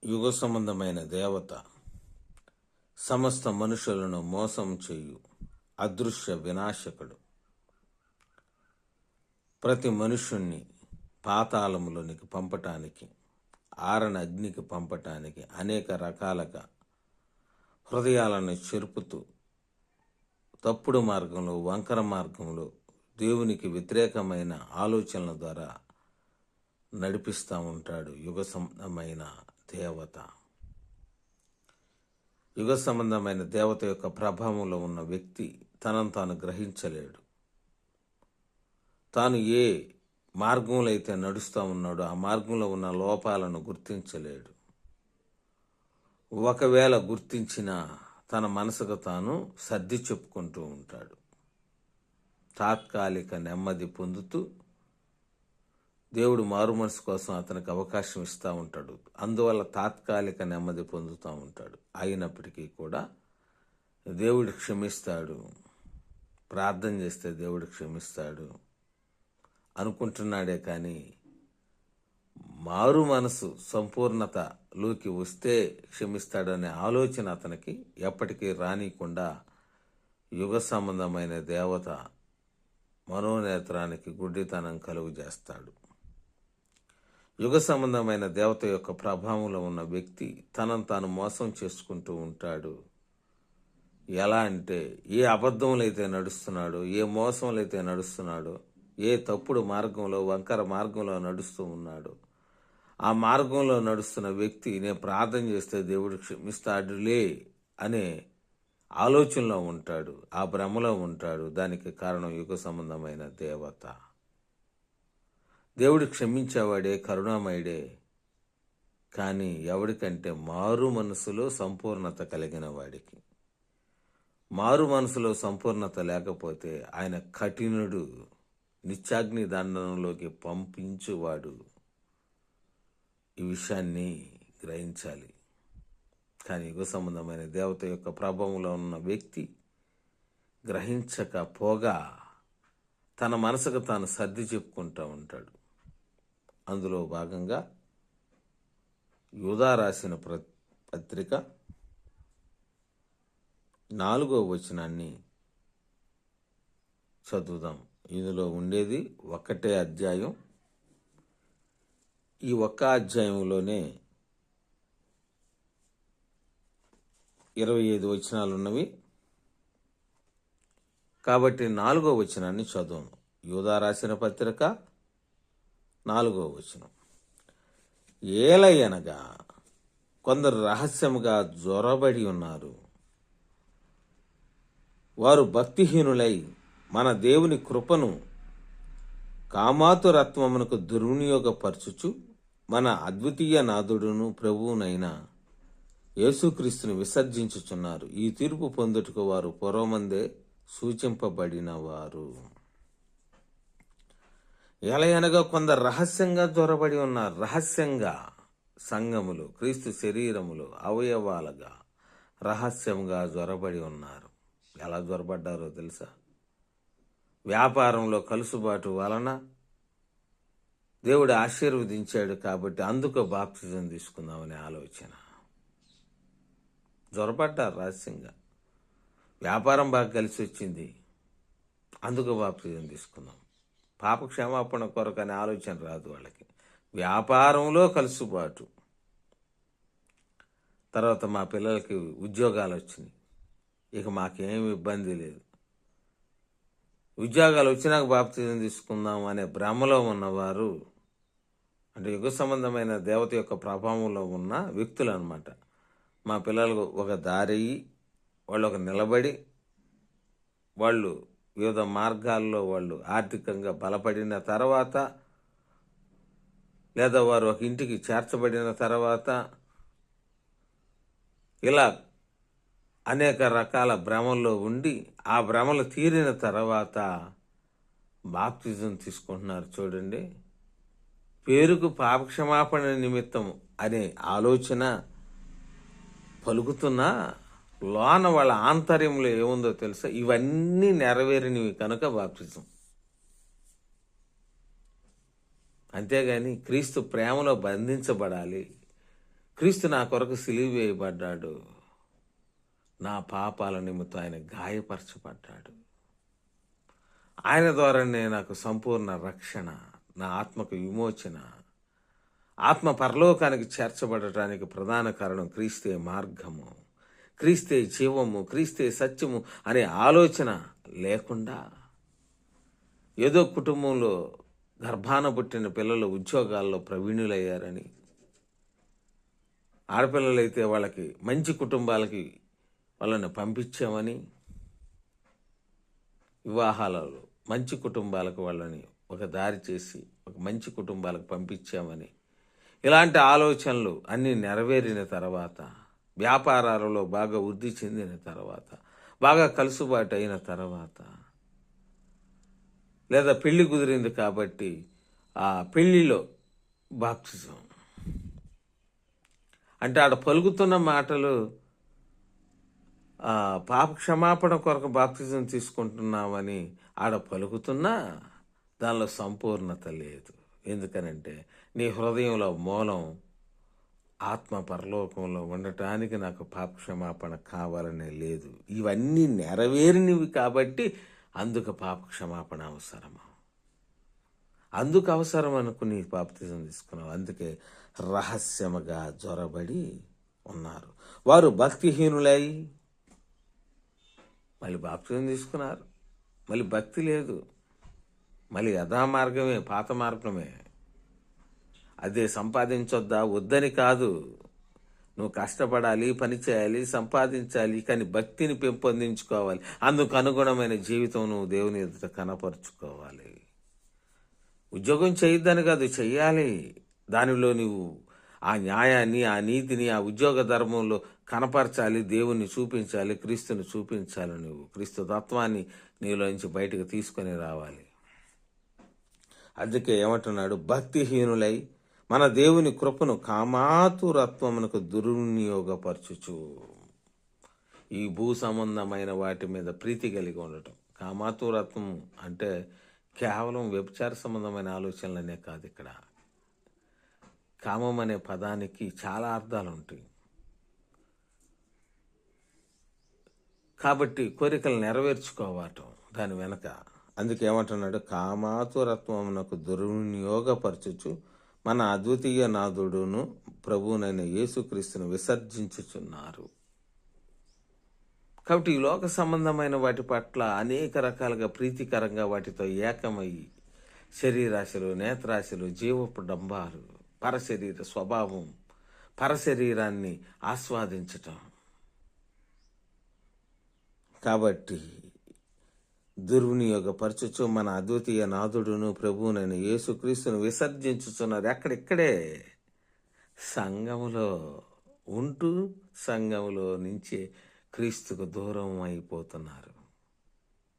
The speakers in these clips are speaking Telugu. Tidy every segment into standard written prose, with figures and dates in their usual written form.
యుగ సంబంధమైన దేవత సమస్త మనుషులను మోసం చేయు అదృశ్య వినాశకుడు. ప్రతి మనుష్యుణ్ణి పాతాళములోనికి పంపటానికి, ఆరణ అగ్నికి పంపటానికి అనేక రకాలుగా హృదయాలను చెరుపుతూ తప్పుడు మార్గంలో, వంకర మార్గంలో దేవునికి వ్యతిరేకమైన ఆలోచనల ద్వారా నడిపిస్తూ ఉంటాడు యుగ సంబంధమైన దేవత. యుగ సంబంధమైన దేవత యొక్క ప్రభావంలో ఉన్న వ్యక్తి తనను తాను గ్రహించలేడు. తాను ఏ మార్గంలో అయితే నడుస్తూ ఉన్నాడో ఆ మార్గంలో ఉన్న లోపాలను గుర్తించలేడు. ఒకవేళ గుర్తించినా తన మనసుకు తాను సర్ది చెప్పుకుంటూ ఉంటాడు. తాత్కాలిక నెమ్మది పొందుతూ దేవుడు మారు మనసు కోసం అతనికి అవకాశం ఇస్తూ ఉంటాడు. అందువల్ల తాత్కాలిక నెమ్మది పొందుతూ ఉంటాడు. అయినప్పటికీ కూడా దేవుడు క్షమిస్తాడు, ప్రార్థన చేస్తే దేవుడు క్షమిస్తాడు అనుకుంటున్నాడే కానీ మారు మనసు సంపూర్ణతలోకి వస్తే క్షమిస్తాడనే ఆలోచన అతనికి ఎప్పటికీ రానికుండా యుగ సంబంధమైన దేవత మనోనేత్రానికి గుడ్డితనం కలుగు చేస్తాడు. యుగ సంబంధమైన దేవత యొక్క ప్రభావంలో ఉన్న వ్యక్తి తనను తాను మోసం చేసుకుంటూ ఉంటాడు. ఎలా అంటే, ఏ అబద్ధంలో అయితే నడుస్తున్నాడో, ఏ మోసంలో అయితే నడుస్తున్నాడో, ఏ తప్పుడు మార్గంలో, వంకర మార్గంలో నడుస్తూ ఉన్నాడో, ఆ మార్గంలో నడుస్తున్న వ్యక్తి నేను ప్రార్థన చేస్తే దేవుడు క్షమిస్తాడులే అనే ఆలోచనలో ఉంటాడు, ఆ భ్రమలో ఉంటాడు. దానికి కారణం యుగ సంబంధమైన దేవత. దేవుడు క్షమించేవాడే, కరుణామయుడే. కానీ ఎవడికంటే మారు మనసులో సంపూర్ణత కలిగిన వాడికి. మారు మనసులో సంపూర్ణత లేకపోతే ఆయన కఠినుడు, నిత్యాగ్ని దండనంలోకి పంపించువాడు. ఈ విషయాన్ని గ్రహించాలి. కానీ యుగ సంబంధమైన దేవత యొక్క ప్రభావంలో ఉన్న వ్యక్తి గ్రహించకపోగా తన మనసుకు తాను సర్ది చెప్పుకుంటూ ఉంటాడు. అందులో భాగంగా యూదా రాసిన పత్రిక 4వ వచనాన్ని చదువుదాం. ఇందులో ఉండేది ఒక్కటే అధ్యాయం. ఈ ఒక్క అధ్యాయంలోనే 25 వచనాలు ఉన్నవి కాబట్టి 4వ వచనాన్ని చదువును. యూదా రాసిన పత్రిక 4వ వచనం. ఏలయనగా కొందరు రహస్యముగా జొరబడి ఉన్నారు. వారు భక్తిహీనులై మన దేవుని కృపను కామాతురత్వమునకు దుర్వినియోగపరచుచు మన అద్వితీయ నాథుడును ప్రభువునైన యేసుక్రీస్తుని విసర్జించుచున్నారు. ఈ తీర్పు పొందుటకు వారు పూర్వమందే సూచింపబడిన వారు. ఎలయనగా కొందరు రహస్యంగా జొరబడి ఉన్నారు. రహస్యంగా సంఘములు, క్రీస్తు శరీరములు, అవయవాలుగా రహస్యంగా జొరబడి ఉన్నారు. ఎలా జొరబడ్డారో తెలుసా? వ్యాపారంలో కలుసుబాటు వలన దేవుడు ఆశీర్వదించాడు కాబట్టి అందుకు బాప్తిజం తీసుకుందామనే ఆలోచన. జొరబడ్డారు రహస్యంగా. వ్యాపారం బాగా కలిసి వచ్చింది, అందుకు బాప్తిజం తీసుకుందాం. పాప క్షమాపణ కొరకు అనే ఆలోచన రాదు వాళ్ళకి. వ్యాపారంలో కలుసుబాటు. తర్వాత మా పిల్లలకి ఉద్యోగాలు వచ్చినాయి, ఇక మాకేమి ఇబ్బంది లేదు, ఉద్యోగాలు వచ్చినాక బాప్తిజం తీసుకుందాం అనే భ్రమలో ఉన్నవారు, అంటే యుగ సంబంధమైన దేవత యొక్క ప్రభావంలో ఉన్న వ్యక్తులు అన్నమాట. మా పిల్లలకు ఒక దారి, వాళ్ళు ఒక నిలబడి, వాళ్ళు వివిధ మార్గాల్లో వాళ్ళు ఆర్థికంగా బలపడిన తర్వాత, లేదా వారు ఒక ఇంటికి చేర్చబడిన తర్వాత, ఇలా అనేక రకాల భ్రమల్లో ఉండి ఆ భ్రమలు తీరిన తర్వాత బాప్తిజం తీసుకుంటున్నారు. చూడండి, పేరుకు పాపక్షమాపణ నిమిత్తం అనే ఆలోచన పలుకుతున్నా లోన వాళ్ళ ఆంతర్యంలో ఏముందో తెలుసా? ఇవన్నీ నెరవేరినవి కనుక బాప్తిజం. అంతేగాని క్రీస్తు ప్రేమలో బంధించబడాలి, క్రీస్తు నా కొరకు సిలువ వేయబడ్డాడు, నా పాపాల నిమిత్తం ఆయన గాయపరచబడ్డాడు. ఆయన ద్వారానే నాకు సంపూర్ణ రక్షణ, నా ఆత్మకు విమోచన, ఆత్మ పరలోకానికి చేర్చబడటానికి ప్రధాన కారణం క్రీస్తే మార్గము, క్రీస్తే జీవము, క్రీస్తే సత్యము అనే ఆలోచన లేకుండా ఏదో కుటుంబంలో గర్భాన పుట్టిన పిల్లలు ఉద్యోగాల్లో ప్రవీణులయ్యారని, ఆడపిల్లలైతే వాళ్ళకి మంచి కుటుంబాలకి వాళ్ళని పంపించామని, వివాహాలలో మంచి కుటుంబాలకు వాళ్ళని ఒక దారి చేసి ఒక మంచి కుటుంబాలకు పంపించామని, ఇలాంటి ఆలోచనలు అన్నీ నెరవేరిన తర్వాత, వ్యాపారాలలో బాగా వృద్ధి చెందిన తర్వాత, బాగా కలుసుబాటు అయిన తర్వాత, లేదా పెళ్లి కుదిరింది కాబట్టి ఆ పెళ్లిలో బాప్తిజం అంటే ఆడ పలుకుతున్న మాటలు పాప క్షమాపణ కొరకు బాప్తిజం తీసుకుంటున్నామని ఆడ పలుకుతున్నా దానిలో సంపూర్ణత లేదు. ఎందుకనంటే నీ హృదయంలో మూలం ఆత్మ పరలోకంలో ఉండటానికి నాకు పాప క్షమాపణ కావాలనే లేదు. ఇవన్నీ నెరవేరినవి కాబట్టి అందుకు పాప క్షమాపణ అవసరము. అందుకు అవసరం అనుకుని బాప్తిజం తీసుకున్నావు. అందుకే రహస్యముగా జ్వరబడి ఉన్నారు. వారు భక్తిహీనులై మళ్ళీ బాప్తిజం తీసుకున్నారు, మళ్ళీ భక్తి లేదు, మళ్ళీ యథా మార్గమే, పాత మార్గమే. అదే సంపాదించొద్దా వద్దని కాదు, నువ్వు కష్టపడాలి, పని చేయాలి, సంపాదించాలి, కానీ భక్తిని పెంపొందించుకోవాలి. అందుకు అనుగుణమైన జీవితం నువ్వు దేవుని ఎదుట కనపరుచుకోవాలి. ఉద్యోగం చేయొద్దని కాదు, చెయ్యాలి. దానిలో నువ్వు ఆ న్యాయాన్ని, ఆ నీతిని, ఆ ఉద్యోగ ధర్మంలో కనపరచాలి, దేవుణ్ణి చూపించాలి, క్రీస్తుని చూపించాలి. నువ్వు క్రీస్తు తత్వాన్ని నీలోంచి బయటకు తీసుకొని రావాలి. అందుకే ఏమంటున్నాడు, భక్తిహీనులై మన దేవుని కృపను కామాతురత్వమునకు దుర్వినియోగపరచుచు. ఈ భూ సంబంధమైన వాటి మీద ప్రీతి కలిగి ఉండటం. కామాతురత్వం అంటే కేవలం వ్యభిచార సంబంధమైన ఆలోచనలనే కాదు. ఇక్కడ కామం అనే పదానికి చాలా అర్థాలు ఉంటాయి. కాబట్టి కోరికలు నెరవేర్చుకోవటం దాని వెనక. అందుకేమంటున్నాడు, కామాతురత్వమునకు దుర్వినియోగపరచుచు మన అద్వితీయ నాథుడును ప్రభువునైన యేసుక్రీస్తును విసర్జించుచున్నారు. కాబట్టి ఈ లోక సంబంధమైన వాటి పట్ల అనేక రకాలుగా ప్రీతికరంగా వాటితో ఏకమయ్యి శరీరాశలు, నేత్రాశలు, జీవపు డంబాలు, పరశరీర స్వభావం, పరశరీరాన్ని ఆస్వాదించటం. కాబట్టి దుర్వినియోగపరచుచు మన అద్వితీయ నాథుడును ప్రభువునైన యేసుక్రీస్తును విసర్జించుతున్నారు. ఎక్కడిక్కడే సంఘములో ఉంటూ సంఘములో నుంచి క్రీస్తుకు దూరం అయిపోతున్నారు.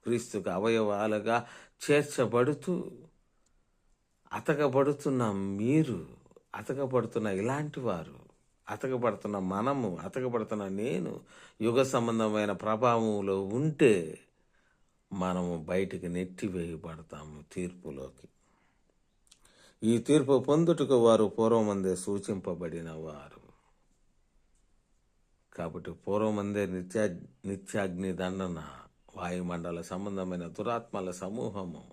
క్రీస్తుకు అవయవాలుగా చేర్చబడుతూ అతకబడుతున్న మీరు, అతకబడుతున్న ఇలాంటి వారు, అతకబడుతున్న మనము, అతకబడుతున్న నేను యుగ సంబంధమైన ప్రభావంలో ఉంటే మనము బయటికి నెట్టివేయబడతాము తీర్పులోకి. ఈ తీర్పు పొందుటకు వారు పూర్వమందే సూచింపబడిన వారు. కాబట్టి పూర్వమందే నిత్యాగ్ని దండన, వాయుమండల సంబంధమైన దురాత్మల సమూహము,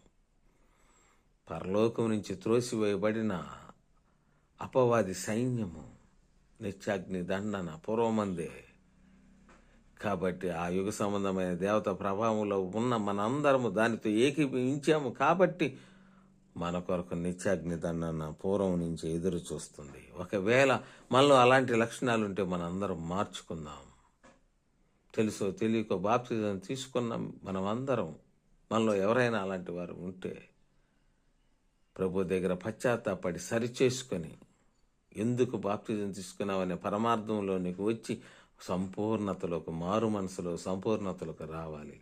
పరలోకం నుంచి త్రోసివేయబడిన అపవాది సైన్యము, నిత్యాగ్ని దండన పూర్వమందే. కాబట్టి ఆ యుగ సంబంధమైన దేవత ప్రభావంలో ఉన్న మనందరము దానితో ఏకీభవించాము. కాబట్టి మన కొరకు నిత్యాగ్ని దండన పూర్వం నుంచి ఎదురు చూస్తుంది. ఒకవేళ మనలో అలాంటి లక్షణాలు ఉంటే మనందరం మార్చుకుందాం. తెలుసో తెలియకో బాప్తిజం తీసుకున్నాం మనం అందరం. మనలో ఎవరైనా అలాంటి వారు ఉంటే ప్రభు దగ్గర పశ్చాత్తాపడి సరిచేసుకొని ఎందుకు బాప్తిజం తీసుకున్నావనే పరమార్థంలో నీకు వచ్చి సంపూర్ణతలోకి, మారు మనసులో సంపూర్ణతలోకి రావాలి.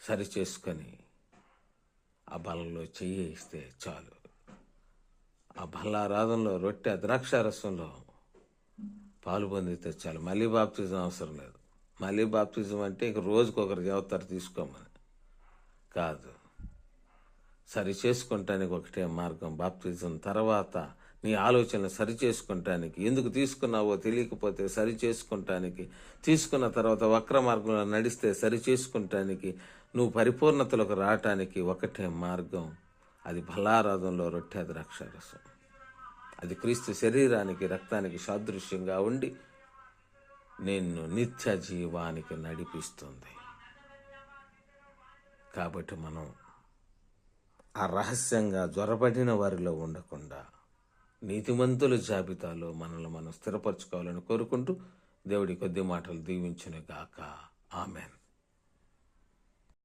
సరిచేసుకొని ఆ బలలో చెయ్యిస్తే చాలు. ఆ బల్లారాధనలో రొట్టె ద్రాక్షారసంలో పాలు పొందితే చాలు. మళ్ళీ బాప్తిజం అవసరం లేదు. మళ్ళీ బాప్తిజం అంటే ఇక రోజుకొకరు చెబుతారు తీసుకోమని కాదు. సరి చేసుకుంటానికి ఒకటే మార్గం. బాప్తిజం తర్వాత నీ ఆలోచనలు సరిచేసుకుంటానికి, ఎందుకు తీసుకున్నావో తెలియకపోతే సరిచేసుకుంటానికి, తీసుకున్న తర్వాత వక్ర మార్గంలో నడిస్తే సరిచేసుకుంటానికి, నువ్వు పరిపూర్ణతలకు రావటానికి ఒకటే మార్గం. అది బలారాధంలో రొట్టె ద్రాక్షారసం. అది క్రీస్తు శరీరానికి రక్తానికి సాదృశ్యంగా ఉండి నిన్ను నిత్య జీవానికి నడిపిస్తుంది. కాబట్టి మనం ఆ రహస్యంగా జ్వరపడిన వారిలో ఉండకుండా నీతిమంతుల జాబితాలో మనల్ని మనం స్థిరపరచుకోవాలని కోరుకుంటూ దేవుడి కొద్ది మాటలు దీవించును గాక. ఆమెన్.